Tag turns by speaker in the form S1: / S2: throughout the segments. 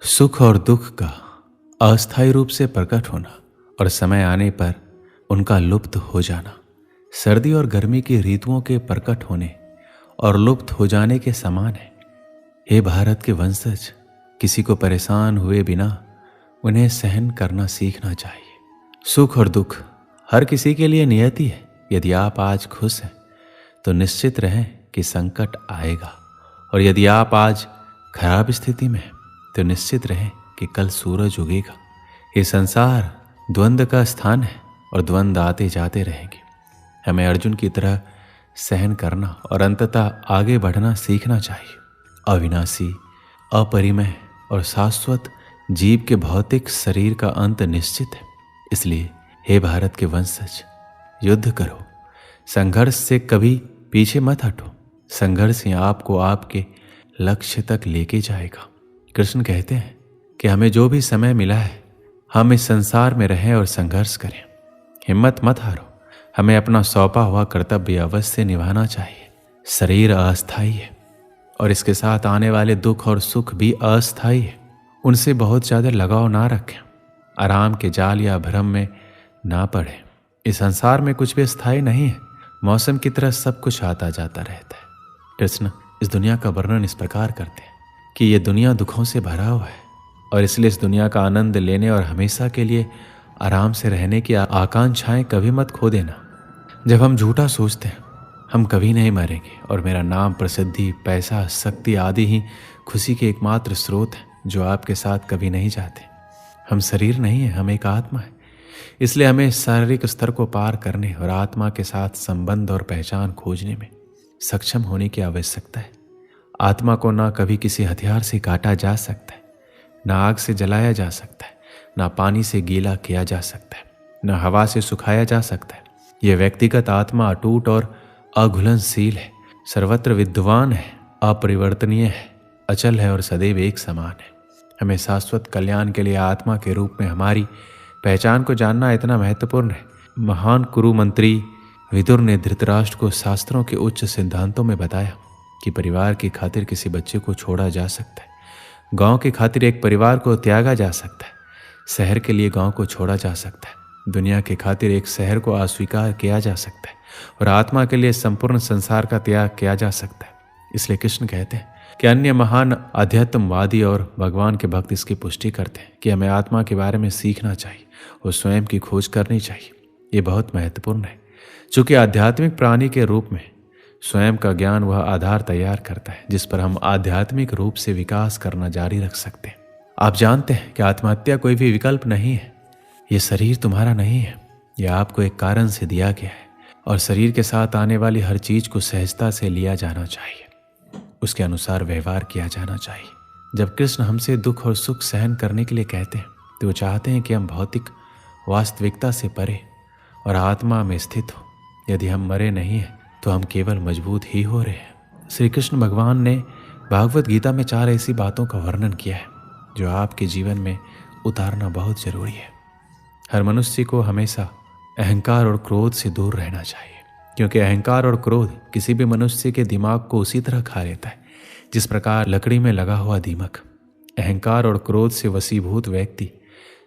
S1: सुख और दुख का अस्थायी रूप से प्रकट होना और समय आने पर उनका लुप्त हो जाना सर्दी और गर्मी की ऋतुओं के प्रकट होने और लुप्त हो जाने के समान है। हे भारत के वंशज, किसी को परेशान हुए बिना उन्हें सहन करना सीखना चाहिए। सुख और दुख हर किसी के लिए नियति है। यदि आप आज खुश हैं तो निश्चित रहें कि संकट आएगा, और यदि आप आज खराब स्थिति में हैं तो निश्चित रहें कि कल सूरज उगेगा। ये संसार द्वंद्व का स्थान है और द्वंद्व आते जाते रहेंगे। हमें अर्जुन की तरह सहन करना और अंततः आगे बढ़ना सीखना चाहिए। अविनाशी, अपरिमेय और शाश्वत जीव के भौतिक शरीर का अंत निश्चित है। इसलिए हे भारत के वंशज, युद्ध करो। संघर्ष से कभी पीछे मत हटो। संघर्ष ही आपको आपके लक्ष्य तक लेके जाएगा। कृष्ण कहते हैं कि हमें जो भी समय मिला है हम इस संसार में रहें और संघर्ष करें। हिम्मत मत हारो। हमें अपना सौंपा हुआ कर्तव्य अवश्य निभाना चाहिए। शरीर अस्थायी है और इसके साथ आने वाले दुख और सुख भी अस्थायी है। उनसे बहुत ज़्यादा लगाव ना रखें। आराम के जाल या भ्रम में ना पड़े। इस संसार में कुछ भी स्थायी नहीं है। मौसम की तरह सब कुछ आता जाता रहता है। कृष्ण इस दुनिया का वर्णन इस प्रकार करते हैं कि ये दुनिया दुखों से भरा हुआ है, और इसलिए इस दुनिया का आनंद लेने और हमेशा के लिए आराम से रहने की आकांक्षाएं कभी मत खो देना। जब हम झूठा सोचते हैं हम कभी नहीं मरेंगे और मेरा नाम, प्रसिद्धि, पैसा, शक्ति आदि ही खुशी के एकमात्र स्रोत हैं जो आपके साथ कभी नहीं जाते। हम शरीर नहीं है, हम एक आत्मा है। इसलिए हमें शारीरिक स्तर को पार करने और आत्मा के साथ संबंध और पहचान खोजने में सक्षम होने की आवश्यकता है। आत्मा को ना कभी किसी हथियार से काटा जा सकता है, ना आग से जलाया जा सकता है, ना पानी से गीला किया जा सकता है, ना हवा से सुखाया जा सकता है। यह व्यक्तिगत आत्मा अटूट और अघुलनशील है, सर्वत्र विद्यमान है, अपरिवर्तनीय है, अचल है और सदैव एक समान है। हमें शाश्वत कल्याण के लिए आत्मा के रूप में हमारी पहचान को जानना इतना महत्वपूर्ण है। महान कुरु मंत्री विदुर ने धृतराष्ट्र को शास्त्रों के उच्च सिद्धांतों में बताया कि परिवार की खातिर किसी बच्चे को छोड़ा जा सकता है, गांव की खातिर एक परिवार को त्यागा जा सकता है, शहर के लिए गांव को छोड़ा जा सकता है, दुनिया की खातिर एक शहर को अस्वीकार किया जा सकता है, और आत्मा के लिए संपूर्ण संसार का त्याग किया जा सकता है। इसलिए कृष्ण कहते हैं कि अन्य महान अध्यात्मवादी और भगवान के भक्त इसकी पुष्टि करते हैं कि हमें आत्मा के बारे में सीखना चाहिए और स्वयं की खोज करनी चाहिए। ये बहुत महत्वपूर्ण है, चूँकि आध्यात्मिक प्राणी के रूप में स्वयं का ज्ञान वह आधार तैयार करता है जिस पर हम आध्यात्मिक रूप से विकास करना जारी रख सकते हैं। आप जानते हैं कि आत्महत्या कोई भी विकल्प नहीं है। ये शरीर तुम्हारा नहीं है, यह आपको एक कारण से दिया गया है, और शरीर के साथ आने वाली हर चीज को सहजता से लिया जाना चाहिए, उसके अनुसार व्यवहार किया जाना चाहिए। जब कृष्ण हमसे दुख और सुख सहन करने के लिए कहते हैं तो वो चाहते हैं कि हम भौतिक वास्तविकता से परे और आत्मा में स्थित हो। यदि हम मरे नहीं हैं तो हम केवल मजबूत ही हो रहे हैं। श्री कृष्ण भगवान ने भागवत गीता में 4 ऐसी बातों का वर्णन किया है जो आपके जीवन में उतारना बहुत जरूरी है। हर मनुष्य को हमेशा अहंकार और क्रोध से दूर रहना चाहिए, क्योंकि अहंकार और क्रोध किसी भी मनुष्य के दिमाग को उसी तरह खा लेता है जिस प्रकार लकड़ी में लगा हुआ दीमक। अहंकार और क्रोध से वशीभूत व्यक्ति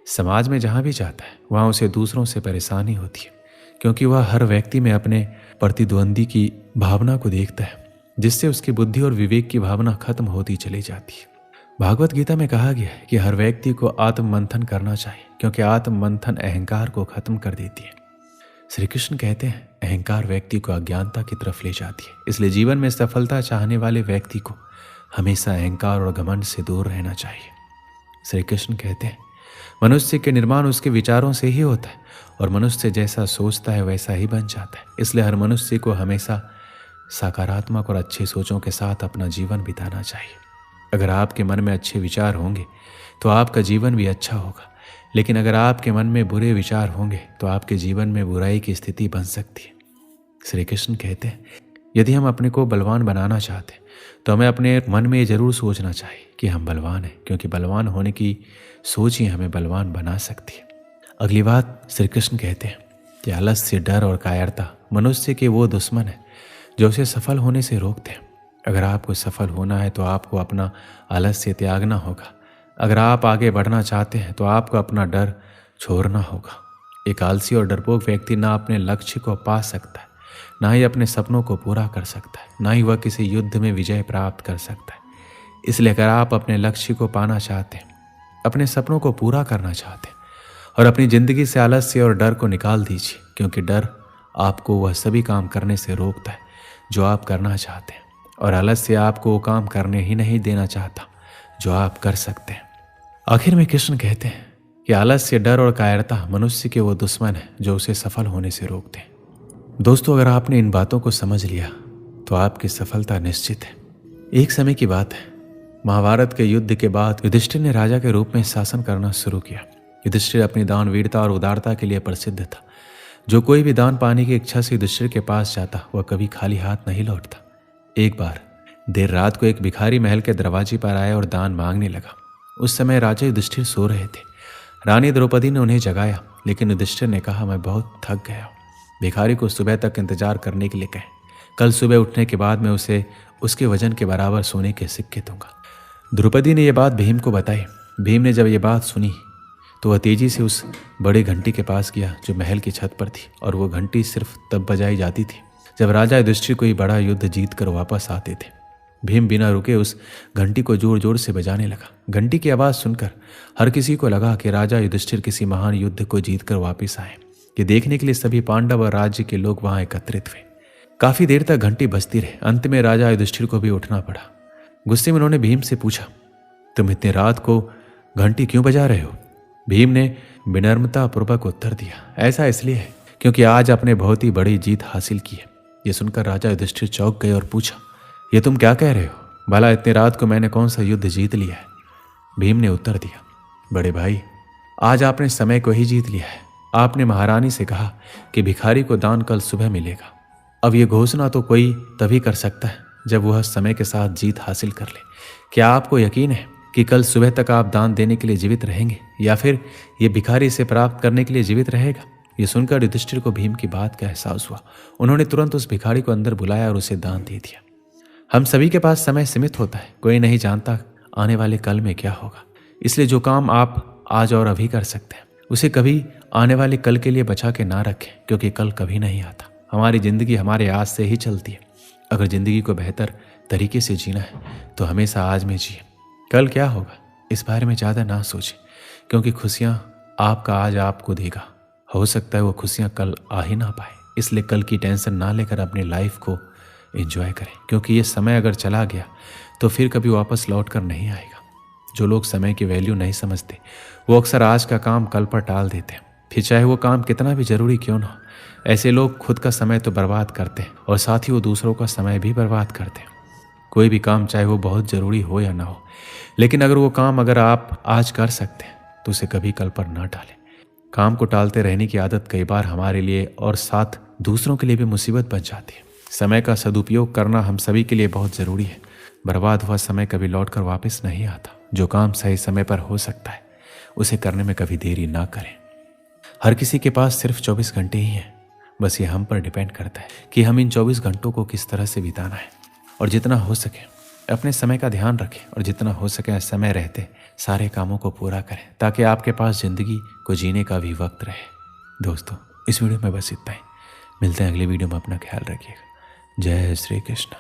S1: समाज में जहाँ भी जाता है वहाँ उसे दूसरों से परेशानी होती है, क्योंकि वह हर व्यक्ति में अपने प्रतिद्वंदी की भावना को देखता है, जिससे उसकी बुद्धि और विवेक की भावना खत्म होती चली जाती है। भागवत गीता में कहा गया है कि हर व्यक्ति को आत्ममंथन करना चाहिए, क्योंकि आत्ममंथन अहंकार को खत्म कर देती है। श्री कृष्ण कहते हैं अहंकार व्यक्ति को अज्ञानता की तरफ ले जाती है। इसलिए जीवन में सफलता चाहने वाले व्यक्ति को हमेशा अहंकार और घमंड से दूर रहना चाहिए। श्री कृष्ण कहते हैं मनुष्य के निर्माण उसके विचारों से ही होता है, और मनुष्य जैसा सोचता है वैसा ही बन जाता है। इसलिए हर मनुष्य को हमेशा सकारात्मक और अच्छे सोचों के साथ अपना जीवन बिताना चाहिए। अगर आपके मन में अच्छे विचार होंगे तो आपका जीवन भी अच्छा होगा, लेकिन अगर आपके मन में बुरे विचार होंगे तो आपके जीवन में बुराई की स्थिति बन सकती है। श्री कृष्ण कहते हैं यदि हम अपने को बलवान बनाना चाहते हैं तो हमें अपने मन में ये जरूर सोचना चाहिए कि हम बलवान हैं, क्योंकि बलवान होने की सोच ही हमें बलवान बना सकती है। अगली बात श्री कृष्ण कहते हैं कि आलस्य, डर और कायरता मनुष्य के वो दुश्मन है जो उसे सफल होने से रोकते हैं। अगर आपको सफल होना है तो आपको अपना आलस्य त्यागना होगा, अगर आप आगे बढ़ना चाहते हैं तो आपको अपना डर छोड़ना होगा। एक आलसी और डरपोक व्यक्ति ना अपने लक्ष्य को पा सकता है, ना ही अपने सपनों को पूरा कर सकता है, ना ही वह किसी युद्ध में विजय प्राप्त कर सकता है। इसलिए अगर आप अपने लक्ष्य को पाना चाहते हैं, अपने सपनों को पूरा करना चाहते हैं और अपनी जिंदगी से आलस्य और डर को निकाल दीजिए, क्योंकि डर आपको वह सभी काम करने से रोकता है जो आप करना चाहते हैं, और आलस्य आपको वो काम करने ही नहीं देना चाहता जो आप कर सकते हैं। आखिर में कृष्ण कहते हैं कि आलस्य, डर और कायरता मनुष्य के वो दुश्मन हैं जो उसे सफल होने से रोकते हैं। दोस्तों, अगर आपने इन बातों को समझ लिया तो आपकी सफलता निश्चित है। एक समय की बात है, महाभारत के युद्ध के बाद युधिष्ठिर ने राजा के रूप में शासन करना शुरू किया। युधिष्ठिर अपनी दानवीरता और उदारता के लिए प्रसिद्ध था। जो कोई भी दान पाने की इच्छा से युधिष्ठिर के पास जाता, वह कभी खाली हाथ नहीं लौटता। एक बार देर रात को एक भिखारी महल के दरवाजे पर आया और दान मांगने लगा। उस समय राजा युधिष्ठिर सो रहे थे। रानी द्रौपदी ने उन्हें जगाया, लेकिन युधिष्ठिर ने कहा, मैं बहुत थक गया हूं। भिखारी को सुबह तक इंतजार करने के लिए कहें। कल सुबह उठने के बाद मैं उसे उसके वजन के बराबर सोने के सिक्के दूंगा। द्रौपदी ने यह बात भीम को बताई। भीम ने जब यह बात सुनी तो वह तेजी से उस बड़ी घंटी के पास गया जो महल की छत पर थी, और वह घंटी सिर्फ तब बजाई जाती थी जब राजा युधिष्ठिर कोई बड़ा युद्ध जीत कर वापस आते थे। भीम बिना रुके उस घंटी को जोर जोर से बजाने लगा। घंटी की आवाज़ सुनकर हर किसी को लगा कि राजा युधिष्ठिर किसी महान युद्ध को जीत कर वापिस आए। ये देखने के लिए सभी पांडव और राज्य के लोग वहां एकत्रित हुए। काफी देर तक घंटी बजती रही। अंत में राजा युधिष्ठिर को भी उठना पड़ा। गुस्से में उन्होंने भीम से पूछा, तुम इतनी रात को घंटी क्यों बजा रहे हो? भीम ने विनम्रता पूर्वक उत्तर दिया, ऐसा इसलिए है क्योंकि आज आपने बहुत ही बड़ी जीत हासिल की है। यह सुनकर राजा युधिष्ठिर चौंक गए और पूछा, ये तुम क्या कह रहे हो? भला इतनी रात को मैंने कौन सा युद्ध जीत लिया है? भीम ने उत्तर दिया, बड़े भाई, आज आपने समय को ही जीत लिया है। आपने महारानी से कहा कि भिखारी को दान कल सुबह मिलेगा। अब यह घोषणा तो कोई तभी कर सकता है जब वह समय के साथ जीत हासिल कर ले। क्या आपको यकीन है कि कल सुबह तक आप दान देने के लिए जीवित रहेंगे, या फिर ये भिखारी इसे प्राप्त करने के लिए जीवित रहेगा? ये सुनकर युधिष्ठिर को भीम की बात का एहसास हुआ। उन्होंने तुरंत उस भिखारी को अंदर बुलाया और उसे दान दे दिया। हम सभी के पास समय सीमित होता है, कोई नहीं जानता आने वाले कल में क्या होगा। इसलिए जो काम आप आज और अभी कर सकते हैं उसे कभी आने वाले कल के लिए बचा के ना रखें, क्योंकि कल कभी नहीं आता। हमारी जिंदगी हमारे आज से ही चलती है। अगर जिंदगी को बेहतर तरीके से जीना है तो हमेशा आज में जिए। कल क्या होगा इस बारे में ज़्यादा ना सोचें, क्योंकि खुशियाँ आपका आज आपको देगा। हो सकता है वो खुशियाँ कल आ ही ना पाए। इसलिए कल की टेंशन ना लेकर अपनी लाइफ को एंजॉय करें, क्योंकि ये समय अगर चला गया तो फिर कभी वापस लौट कर नहीं आएगा। जो लोग समय की वैल्यू नहीं समझते वो अक्सर आज का काम कल पर टाल देते हैं, फिर चाहे वो काम कितना भी जरूरी क्यों ना हो। ऐसे लोग खुद का समय तो बर्बाद करते हैं और साथ ही वो दूसरों का समय भी बर्बाद करते हैं। कोई भी काम चाहे वो बहुत ज़रूरी हो या ना हो, लेकिन अगर वो काम अगर आप आज कर सकते हैं तो उसे कभी कल पर ना टालें। काम को टालते रहने की आदत कई बार हमारे लिए और साथ दूसरों के लिए भी मुसीबत बन जाती है। समय का सदुपयोग करना हम सभी के लिए बहुत ज़रूरी है। बर्बाद हुआ समय कभी लौट कर वापस नहीं आता। जो काम सही समय पर हो सकता है उसे करने में कभी देरी ना करें। हर किसी के पास सिर्फ 24 घंटे ही हैं। बस ये हम पर डिपेंड करता है कि हम इन 24 घंटों को किस तरह से बिताना है। और जितना हो सके अपने समय का ध्यान रखें, और जितना हो सके समय रहते सारे कामों को पूरा करें, ताकि आपके पास ज़िंदगी को जीने का भी वक्त रहे। दोस्तों, इस वीडियो में बस इतना ही। मिलते हैं अगले वीडियो में। अपना ख्याल रखिएगा। जय श्री कृष्ण।